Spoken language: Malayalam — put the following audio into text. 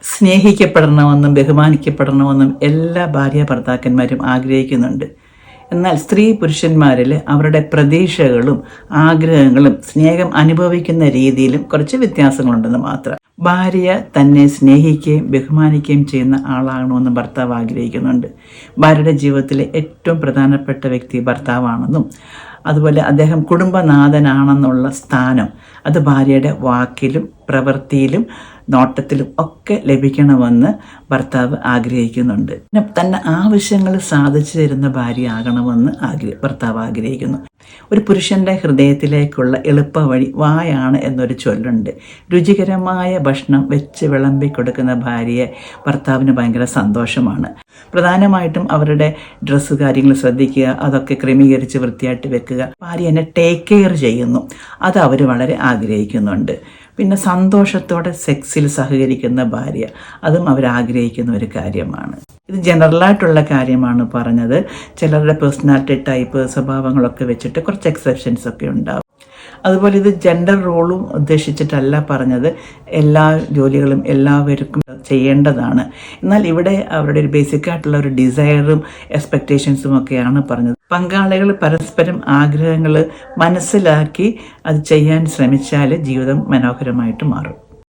സ്നേഹിക്കപ്പെടണമെന്നും ബഹുമാനിക്കപ്പെടണമെന്നും എല്ലാ ഭാര്യ ഭർത്താക്കന്മാരും ആഗ്രഹിക്കുന്നുണ്ട്. എന്നാൽ സ്ത്രീ പുരുഷന്മാരിൽ അവരുടെ പ്രതീക്ഷകളും ആഗ്രഹങ്ങളും സ്നേഹം അനുഭവിക്കുന്ന രീതിയിലും കുറച്ച് വ്യത്യാസങ്ങളുണ്ടെന്ന് മാത്രം. ഭാര്യ തന്നെ സ്നേഹിക്കുകയും ബഹുമാനിക്കുകയും ചെയ്യുന്ന ആളാകണമെന്ന് ഭർത്താവ് ആഗ്രഹിക്കുന്നുണ്ട്. ഭാര്യയുടെ ജീവിതത്തിലെ ഏറ്റവും പ്രധാനപ്പെട്ട വ്യക്തി ഭർത്താവാണെന്നും അതുപോലെ അദ്ദേഹം കുടുംബനാഥനാണെന്നുള്ള സ്ഥാനം അത് ഭാര്യയുടെ വാക്കിലും പ്രവൃത്തിയിലും നോട്ടത്തിലും ഒക്കെ ലഭിക്കണമെന്ന് ഭർത്താവ് ആഗ്രഹിക്കുന്നുണ്ട്. പിന്നെ തന്നെ ആവശ്യങ്ങൾ സാധിച്ചു തരുന്ന ഭാര്യ ആകണമെന്ന് ഭർത്താവ് ആഗ്രഹിക്കുന്നു. ഒരു പുരുഷൻ്റെ ഹൃദയത്തിലേക്കുള്ള എളുപ്പ വഴി വായാണ് എന്നൊരു ചൊല്ലുണ്ട്. രുചികരമായ ഭക്ഷണം വെച്ച് വിളമ്പി കൊടുക്കുന്ന ഭാര്യയെ ഭർത്താവിന് ഭയങ്കര സന്തോഷമാണ്. പ്രധാനമായിട്ടും അവരുടെ ഡ്രസ്സ് കാര്യങ്ങൾ ശ്രദ്ധിക്കുക, അതൊക്കെ ക്രമീകരിച്ച് വൃത്തിയായിട്ട് വെക്കുക, ഭാര്യ എന്നെ ടേക്ക് കെയർ ചെയ്യുന്നു, അത് അവർ വളരെ ആഗ്രഹിക്കുന്നുണ്ട്. പിന്നെ സന്തോഷത്തോടെ സെക്സിൽ സഹകരിക്കുന്ന ഭാര്യ, അതും അവരാഗ്രഹിക്കുന്ന ഒരു കാര്യമാണ്. ഇത് ജനറലായിട്ടുള്ള കാര്യമാണ് പറഞ്ഞത്. ചിലരുടെ പേഴ്സണാലിറ്റി ടൈപ്പ് സ്വഭാവങ്ങളൊക്കെ വെച്ചിട്ട് കുറച്ച് എക്സെപ്ഷൻസ് ഒക്കെ ഉണ്ടാവും. അതുപോലെ ഇത് ജെൻഡർ റോളും ഉദ്ദേശിച്ചിട്ടല്ല പറഞ്ഞത്. എല്ലാ ജോലികളും എല്ലാവർക്കും ചെയ്യേണ്ടതാണ്. എന്നാൽ ഇവിടെ അവരുടെ ഒരു ബേസിക്കായിട്ടുള്ള ഒരു ഡിസയറും എക്സ്പെക്റ്റേഷൻസും ഒക്കെയാണ് പറഞ്ഞത്. പങ്കാളികൾ പരസ്പരം ആഗ്രഹങ്ങൾ മനസ്സിലാക്കി അത് ചെയ്യാൻ ശ്രമിച്ചാൽ ജീവിതം മനോഹരമായിട്ട് മാറും.